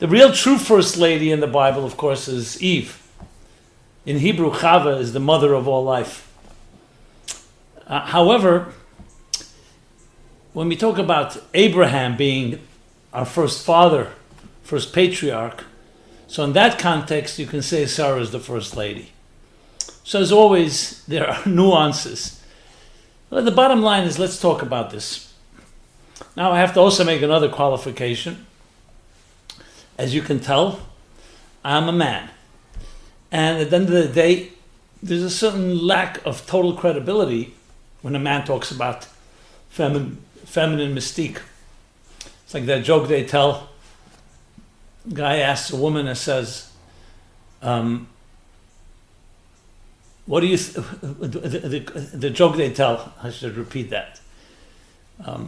The real true first lady in the Bible, of course, is Eve. In Hebrew, Chava is the mother of all life. However, when we talk about Abraham being our first father, first patriarch, so in that context, you can say Sarah is the first lady. So as always, there are nuances. But the bottom line is, let's talk about this. Now I have to also make another qualification. As you can tell, I'm a man. And at the end of the day, there's a certain lack of total credibility when a man talks about feminine mystique. It's like that joke they tell. A guy asks a woman and says, what do you, the joke they tell, I should repeat that. A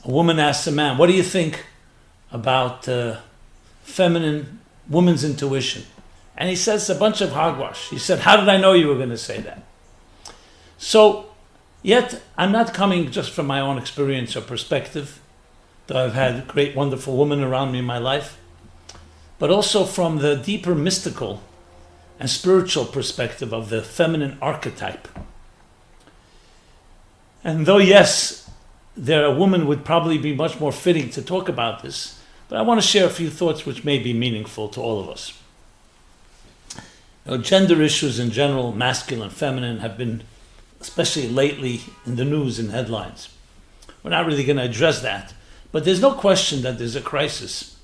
woman asks a man, what do you think about woman's intuition? And he says a bunch of hogwash. He said, how did I know you were going to say that? So, yet, I'm not coming just from my own experience or perspective, though I've had great, wonderful women around me in my life, but also from the deeper mystical and spiritual perspective of the feminine archetype. And though, yes, a woman would probably be much more fitting to talk about this, but I want to share a few thoughts which may be meaningful to all of us. Gender issues in general, masculine, feminine, have been, especially lately, in the news and headlines. We're not really going to address that, but there's no question that there's a crisis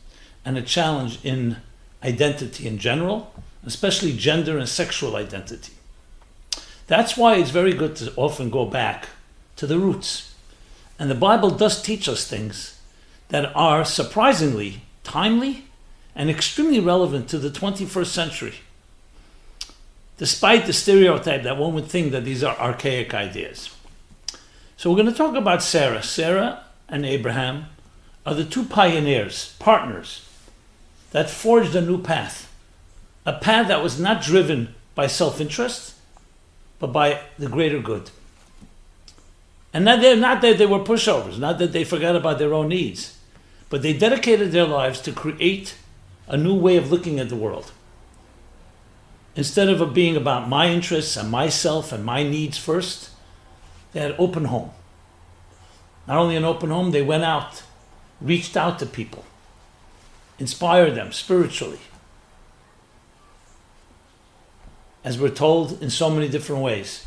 and a challenge in identity in general, especially gender and sexual identity. That's why it's very good to often go back to the roots. And the Bible does teach us things that are surprisingly timely and extremely relevant to the 21st century, despite the stereotype that one would think that these are archaic ideas. So we're going to talk about Sarah. Sarah and Abraham are the two pioneers, partners, that forged a new path. A path that was not driven by self-interest, but by the greater good. And not that they were pushovers, not that they forgot about their own needs, but they dedicated their lives to create a new way of looking at the world. Instead of it being about my interests and myself and my needs first, they had open home. Not only an open home, they went out, reached out to people, inspired them spiritually. As we're told in so many different ways,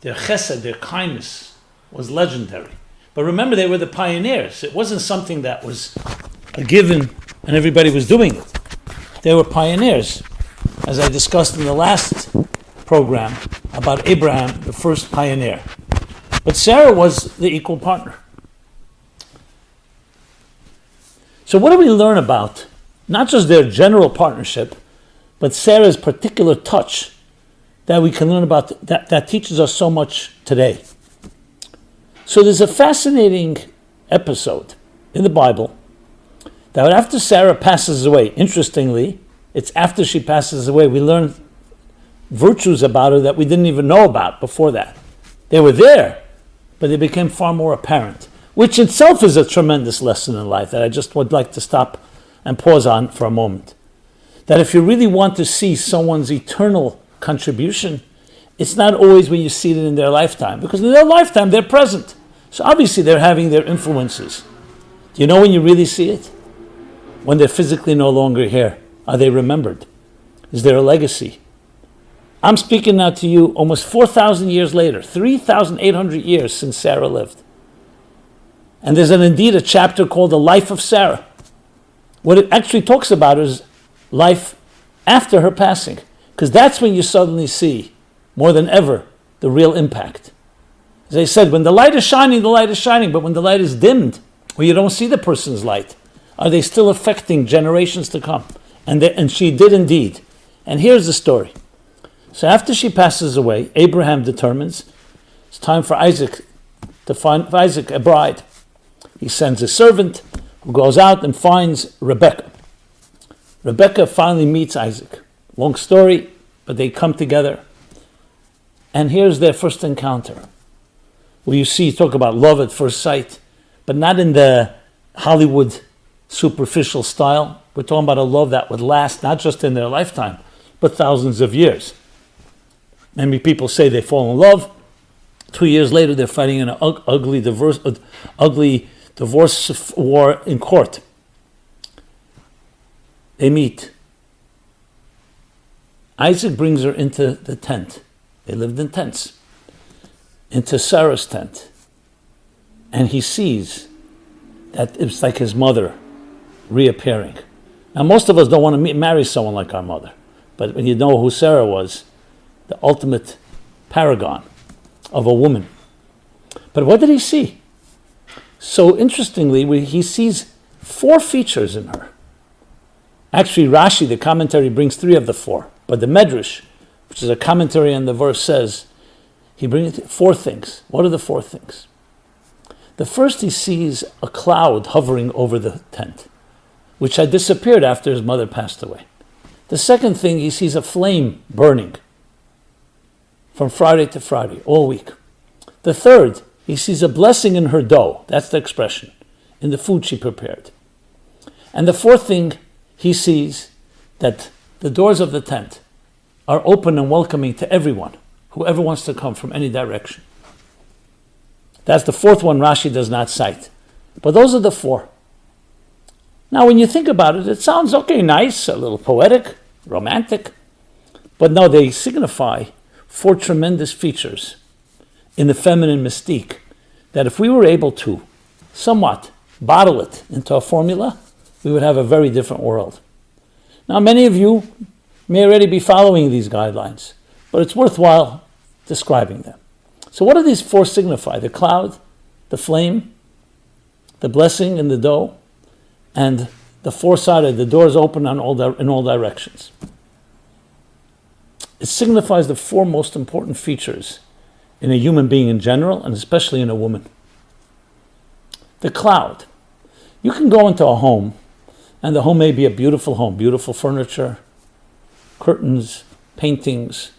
their chesed, their kindness, was legendary. But remember, they were the pioneers. It wasn't something that was a given and everybody was doing it. They were pioneers. As I discussed in the last program about Abraham, the first pioneer. But Sarah was the equal partner. So what do we learn about not just their general partnership, but Sarah's particular touch that we can learn about that teaches us so much today? So there's a fascinating episode in the Bible that after Sarah passes away, interestingly, it's after she passes away, we learn virtues about her that we didn't even know about before that. They were there, but they became far more apparent, which itself is a tremendous lesson in life that I just would like to stop and pause on for a moment. That if you really want to see someone's eternal contribution, it's not always when you see it in their lifetime, because in their lifetime they're present. So obviously they're having their influences. Do you know when you really see it? When they're physically no longer here. Are they remembered? Is there a legacy? I'm speaking now to you almost 4,000 years later, 3,800 years since Sarah lived. And there's indeed a chapter called The Life of Sarah. What it actually talks about is life after her passing, because that's when you suddenly see, more than ever, the real impact. As I said, when the light is shining, but when the light is dimmed, or you don't see the person's light, are they still affecting generations to come? And she did indeed. And here's the story. So after she passes away, Abraham determines it's time for Isaac to find Isaac a bride. He sends a servant who goes out and finds Rebekah. Rebekah finally meets Isaac. Long story, but they come together. And here's their first encounter. Where you see, talk about love at first sight, but not in the Hollywood superficial style, We're talking about a love that would last not just in their lifetime, but thousands of years. Many people say they fall in love. 2 years later, they're fighting an ugly divorce war in court. They meet. Isaac brings her into the tent. They lived in tents. Into Sarah's tent. And he sees that it's like his mother reappearing. Now, most of us don't want to marry someone like our mother. But when you know who Sarah was, the ultimate paragon of a woman. But what did he see? So interestingly, he sees 4 features in her. Actually, Rashi, the commentary, brings 3 of the 4. But the Medrash, which is a commentary on the verse, says he brings 4 things. What are the 4 things? The first, he sees a cloud hovering over the tent, which had disappeared after his mother passed away. The second thing, he sees a flame burning from Friday to Friday, all week. The third, he sees a blessing in her dough. That's the expression, in the food she prepared. And the fourth thing, he sees that the doors of the tent are open and welcoming to everyone, whoever wants to come from any direction. That's the fourth one Rashi does not cite. But those are the 4. Now, when you think about it, it sounds okay, nice, a little poetic, romantic. But no, they signify 4 tremendous features in the feminine mystique that if we were able to somewhat bottle it into a formula, we would have a very different world. Now, many of you may already be following these guidelines, but it's worthwhile describing them. So what do these 4 signify? The cloud, the flame, the blessing in the dough, and the 4-sided, the doors open in all directions. It signifies the 4 most important features in a human being in general, and especially in a woman. The cloud. You can go into a home, and the home may be a beautiful home, beautiful furniture, curtains, paintings,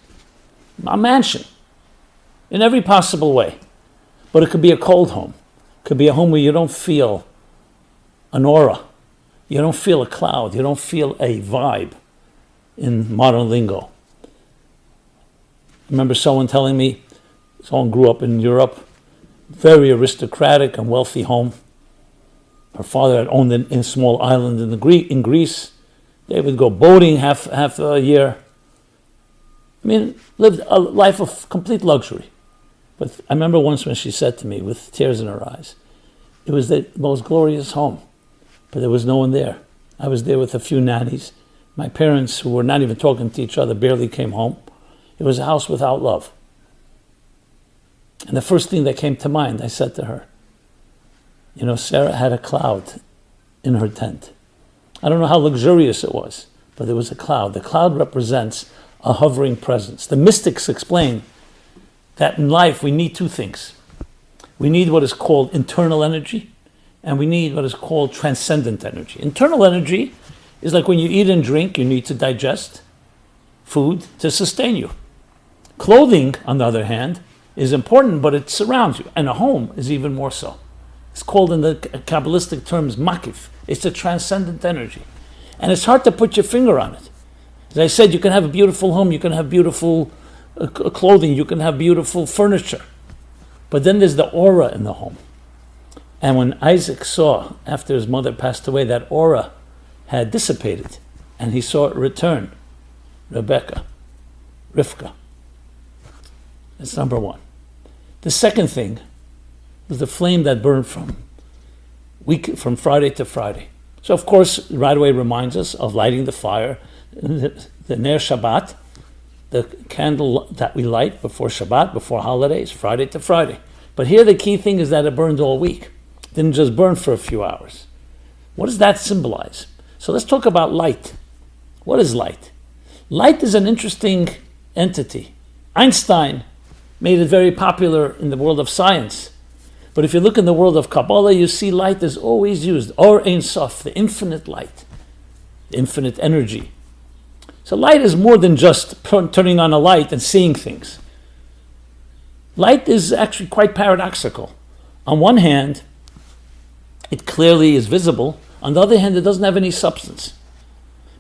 a mansion, in every possible way. But it could be a cold home. It could be a home where you don't feel an aura. You don't feel a cloud. You don't feel a vibe, in modern lingo. I remember someone telling me, someone grew up in Europe, very aristocratic and wealthy home. Her father had owned a small island in Greece. They would go boating half a year. I mean, lived a life of complete luxury. But I remember once when she said to me, with tears in her eyes, it was the most glorious home, but there was no one there. I was there with a few nannies. My parents, who were not even talking to each other, barely came home. It was a house without love. And the first thing that came to mind, I said to her, you know, Sarah had a cloud in her tent. I don't know how luxurious it was, but there was a cloud. The cloud represents a hovering presence. The mystics explain that in life we need 2 things. We need what is called internal energy, and we need what is called transcendent energy. Internal energy is like when you eat and drink, you need to digest food to sustain you. Clothing, on the other hand, is important, but it surrounds you, and a home is even more so. It's called in the Kabbalistic terms makif. It's a transcendent energy. And it's hard to put your finger on it. As I said, you can have a beautiful home, you can have beautiful clothing, you can have beautiful furniture. But then there's the aura in the home. And when Isaac saw, after his mother passed away, that aura had dissipated, and he saw it return, Rivka. That's number 1. The second thing was the flame that burned from Friday to Friday. So, of course, right away reminds us of lighting the fire, the Ner Shabbat, the candle that we light before Shabbat, before holidays, Friday to Friday. But here the key thing is that it burned all week. It didn't just burn for a few hours. What does that symbolize? So let's talk about light. What is light? Light is an interesting entity. Einstein made it very popular in the world of science. But if you look in the world of Kabbalah, you see light is always used. Or Ein Sof, the infinite light, the infinite energy. So light is more than just turning on a light and seeing things. Light is actually quite paradoxical. On one hand, it clearly is visible. On the other hand, it doesn't have any substance.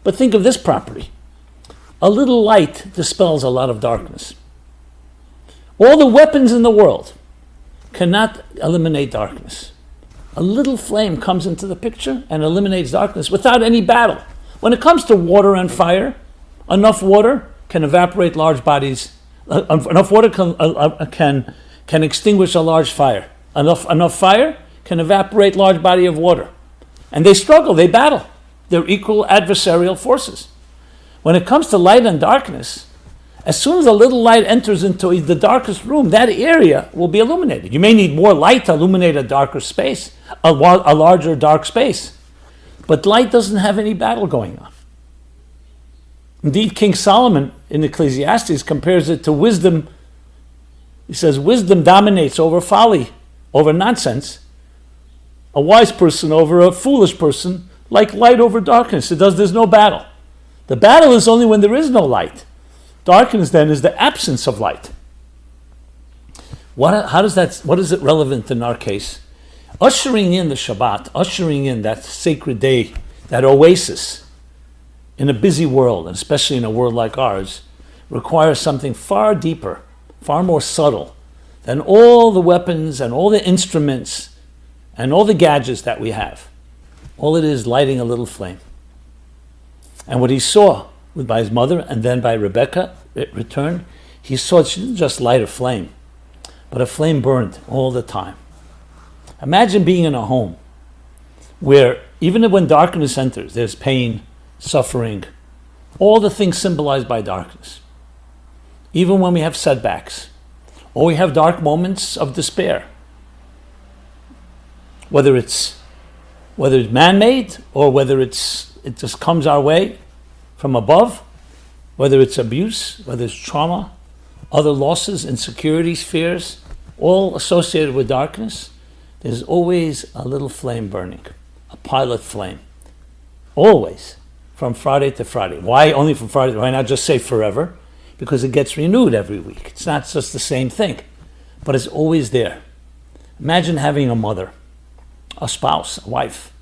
But think of this property. A little light dispels a lot of darkness. All the weapons in the world cannot eliminate darkness. A little flame comes into the picture and eliminates darkness without any battle. When it comes to water and fire, enough water can evaporate large bodies. Enough water can extinguish a large fire. Enough fire can evaporate large body of water. And they struggle, they battle. They're equal adversarial forces. When it comes to light and darkness, as soon as a little light enters into the darkest room, that area will be illuminated. You may need more light to illuminate a darker space, a larger dark space. But light doesn't have any battle going on. Indeed, King Solomon in Ecclesiastes compares it to wisdom. He says, wisdom dominates over folly, over nonsense. A wise person over a foolish person, like light over darkness. There's no battle. The battle is only when there is no light. Darkness then is the absence of light. What is it relevant in our case? Ushering in the Shabbat, ushering in that sacred day, that oasis in a busy world, and especially in a world like ours, requires something far deeper, far more subtle than all the weapons and all the instruments and all the gadgets that we have. All it is lighting a little flame. And what he saw by his mother and then by Rebecca returned, he saw she didn't just light a flame, but a flame burned all the time. Imagine being in a home where even when darkness enters, there's pain, suffering, all the things symbolized by darkness. Even when we have setbacks, or we have dark moments of despair, whether it's man-made or whether it just comes our way from above, whether it's abuse, whether it's trauma, other losses, insecurities, fears, all associated with darkness, there's always a little flame burning, a pilot flame, always, from Friday to Friday. Why only from Friday? Why not just say forever? Because it gets renewed every week. It's not just the same thing, but it's always there. Imagine having a mother, a spouse, a wife,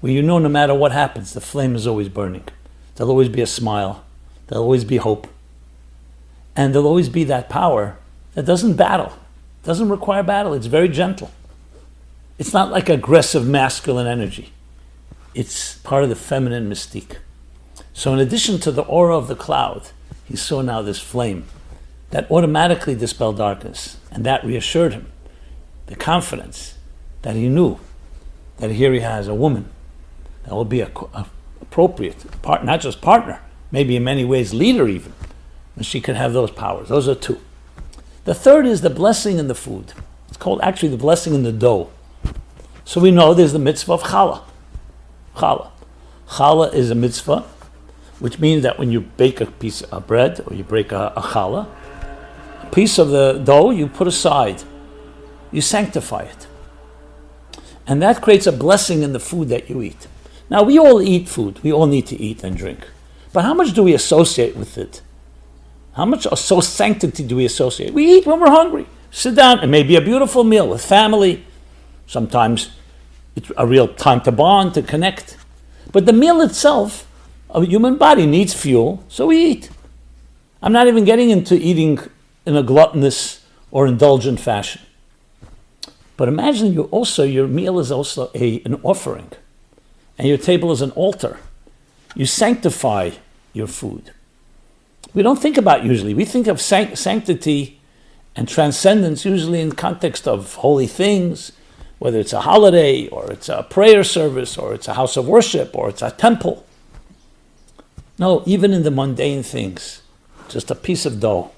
where you know no matter what happens, the flame is always burning. There'll always be a smile. There'll always be hope. And there'll always be that power that doesn't battle, doesn't require battle. It's very gentle. It's not like aggressive masculine energy. It's part of the feminine mystique. So in addition to the aura of the cloud, he saw now this flame that automatically dispelled darkness. And that reassured him, the confidence that he knew that here he has a woman that will be a appropriate, not just partner, maybe in many ways leader even, and she can have those powers. Those are two. The third is the blessing in the food. It's called actually the blessing in the dough. So we know there's the mitzvah of challah. Challah. Challah is a mitzvah, which means that when you bake a piece of bread or you break a challah, a piece of the dough you put aside, you sanctify it. And that creates a blessing in the food that you eat. Now, we all eat food. We all need to eat and drink. But how much do we associate with it? How much sanctity do we associate? We eat when we're hungry. Sit down. It may be a beautiful meal with family. Sometimes it's a real time to bond, to connect. But the meal itself, a human body needs fuel, so we eat. I'm not even getting into eating in a gluttonous or indulgent fashion. But imagine your meal is also an offering. And your table is an altar. You sanctify your food. We don't think about usually. We think of sanctity and transcendence usually in context of holy things, whether it's a holiday or it's a prayer service or it's a house of worship or it's a temple. No, even in the mundane things, just a piece of dough,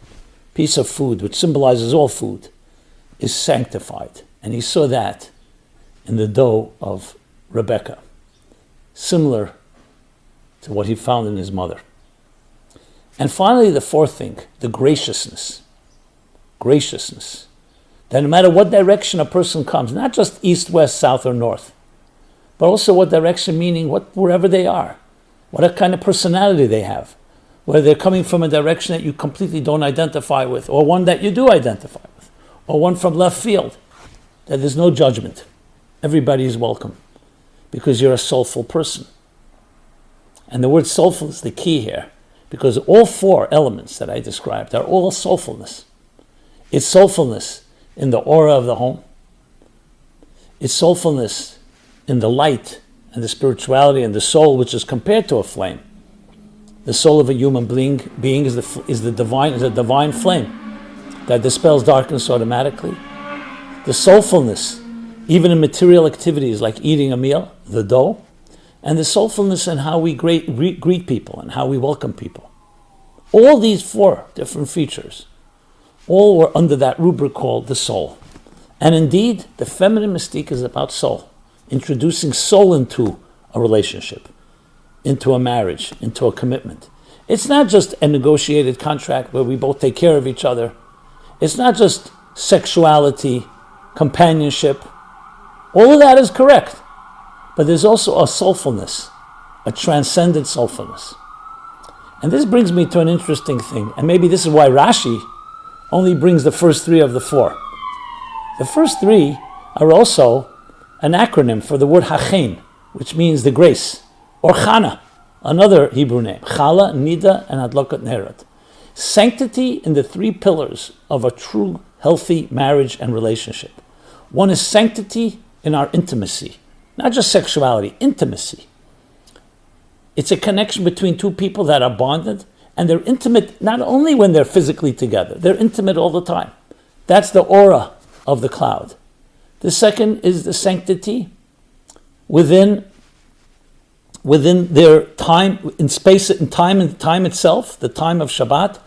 piece of food, which symbolizes all food, is sanctified. And he saw that in the dough of Rebecca, similar to what he found in his mother. And finally, the fourth thing, the graciousness. Graciousness. That no matter what direction a person comes, not just east, west, south, or north, but also what direction, meaning wherever they are, what kind of personality they have, whether they're coming from a direction that you completely don't identify with, or one that you do identify with, or one from left field, that there's no judgment. Everybody is welcome, because you're a soulful person. And the word soulful is the key here, because all four elements that I described are all soulfulness. It's soulfulness in the aura of the home. It's soulfulness in the light and the spirituality and the soul, which is compared to a flame. The soul of a human being is a divine flame that dispels darkness automatically. The soulfulness, even in material activities like eating a meal, the dough, and the soulfulness in how we greet people and how we welcome people. All these four different features, all were under that rubric called the soul. And indeed, the feminine mystique is about soul, introducing soul into a relationship, into a marriage, into a commitment. It's not just a negotiated contract where we both take care of each other. It's not just sexuality, companionship. All of that is correct. But there's also a soulfulness, a transcendent soulfulness. And this brings me to an interesting thing. And maybe this is why Rashi only brings the first three of the four. The first three are also an acronym for the word Hachen, which means the grace, or Chana, another Hebrew name. Chala, Nida, and Adlokat Neret. Sanctity in the three pillars of a true, healthy marriage and relationship. One is sanctity in our intimacy. Not just sexuality, intimacy. It's a connection between two people that are bonded, and they're intimate not only when they're physically together, they're intimate all the time. That's the aura of the cloud. The second is the sanctity within their time, in space and time itself, the time of Shabbat,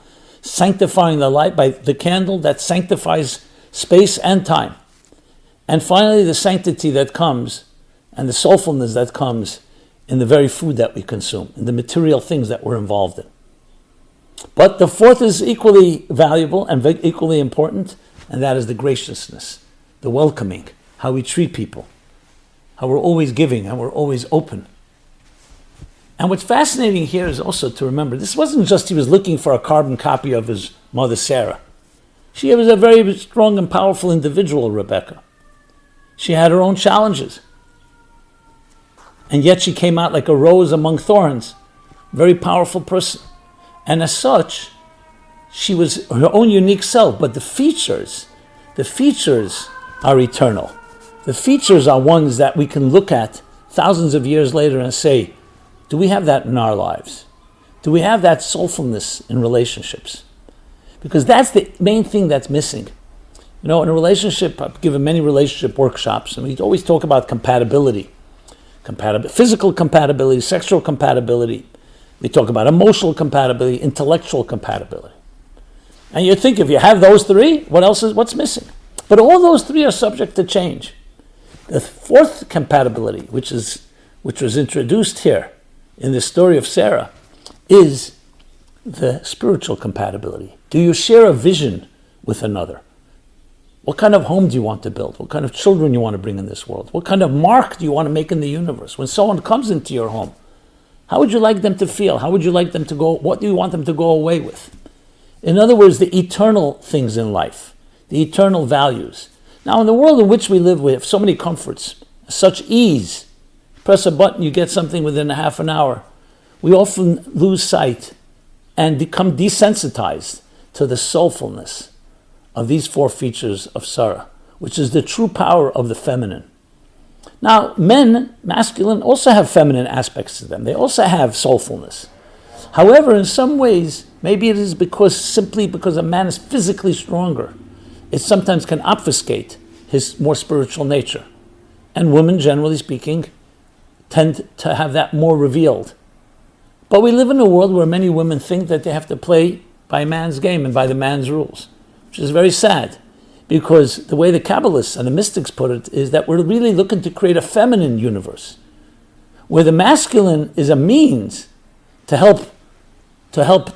sanctifying the light by the candle that sanctifies space and time. And finally, the sanctity that comes and the soulfulness that comes in the very food that we consume, in the material things that we're involved in. But the fourth is equally valuable and equally important, and that is the graciousness, the welcoming, how we treat people, how we're always giving, how we're always open. And what's fascinating here is also to remember, this wasn't just he was looking for a carbon copy of his mother Sarah. She was a very strong and powerful individual, Rebecca. She had her own challenges. And yet she came out like a rose among thorns. Very powerful person. And as such, she was her own unique self. But the features are eternal. The features are ones that we can look at thousands of years later and say, do we have that in our lives? Do we have that soulfulness in relationships? Because that's the main thing that's missing. You know, in a relationship, I've given many relationship workshops, and we always talk about compatibility. Physical compatibility, sexual compatibility. We talk about emotional compatibility, intellectual compatibility. And you think if you have those three, what's missing? But all those three are subject to change. The fourth compatibility, which was introduced here in the story of Sarah, is the spiritual compatibility. Do you share a vision with another? What kind of home do you want to build? What kind of children you want to bring in this world? What kind of mark do you want to make in the universe? When someone comes into your home, how would you like them to feel? How would you like them to go? What do you want them to go away with? In other words, the eternal things in life, the eternal values. Now, in the world in which we live, we have so many comforts, such ease. Press a button, you get something within a half an hour. We often lose sight and become desensitized to the soulfulness of these four features of Sarah, which is the true power of the feminine. Now, men, masculine, also have feminine aspects to them. They also have soulfulness. However, in some ways, maybe it is simply because a man is physically stronger. It sometimes can obfuscate his more spiritual nature. And women, generally speaking, tend to have that more revealed. But we live in a world where many women think that they have to play by man's game and by the man's rules, which is very sad, because the way the Kabbalists and the mystics put it is that we're really looking to create a feminine universe, where the masculine is a means to help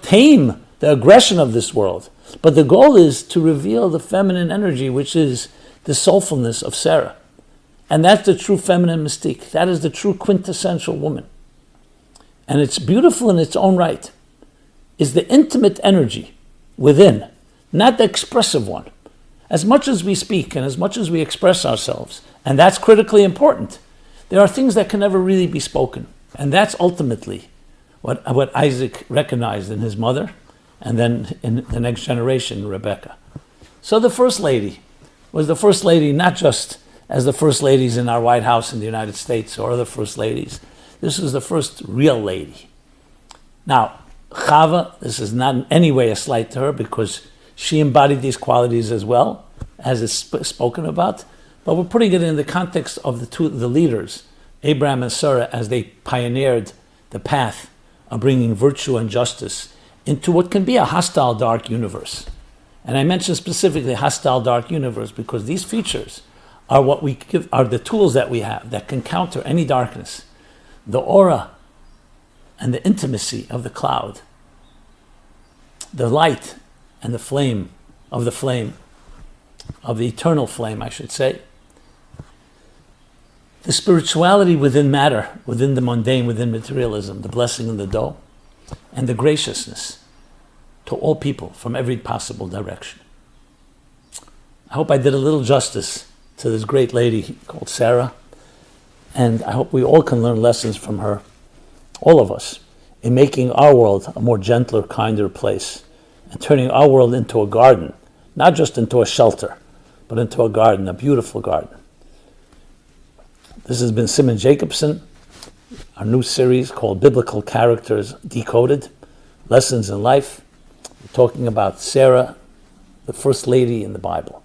tame the aggression of this world. But the goal is to reveal the feminine energy, which is the soulfulness of Sarah. And that's the true feminine mystique. That is the true quintessential woman. And it's beautiful in its own right. Is the intimate energy within, not the expressive one. As much as we speak and as much as we express ourselves, and that's critically important, there are things that can never really be spoken. And that's ultimately what Isaac recognized in his mother, and then in the next generation, Rebecca. So the First Lady was the First Lady not just as the First Ladies in our White House in the United States or other First Ladies. This is the first real lady. Now, Chava, this is not in any way a slight to her because she embodied these qualities as well, as it's spoken about, but we're putting it in the context of the leaders, Abraham and Sarah, as they pioneered the path of bringing virtue and justice into what can be a hostile, dark universe. And I mention specifically hostile, dark universe because these features are what we give, are the tools that we have that can counter any darkness. The aura and the intimacy of the cloud, the light and the flame, of the eternal flame, I should say. The spirituality within matter, within the mundane, within materialism, the blessing in the dough, and the graciousness to all people from every possible direction. I hope I did a little justice to this great lady called Sarah, and I hope we all can learn lessons from her, all of us, in making our world a more gentler, kinder place, and turning our world into a garden, not just into a shelter, but into a garden, a beautiful garden. This has been Simon Jacobson, our new series called Biblical Characters Decoded, Lessons in Life. We're talking about Sarah, the First Lady in the Bible.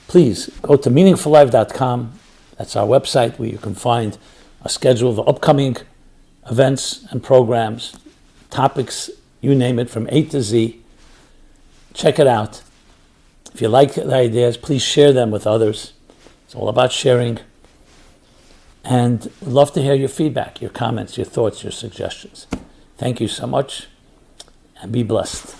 Please go to meaningfullife.com. That's our website where you can find a schedule of upcoming events and programs, topics, you name it, from A to Z. Check it out. If you like the ideas, please share them with others. It's all about sharing. And we'd love to hear your feedback, your comments, your thoughts, your suggestions. Thank you so much, and be blessed.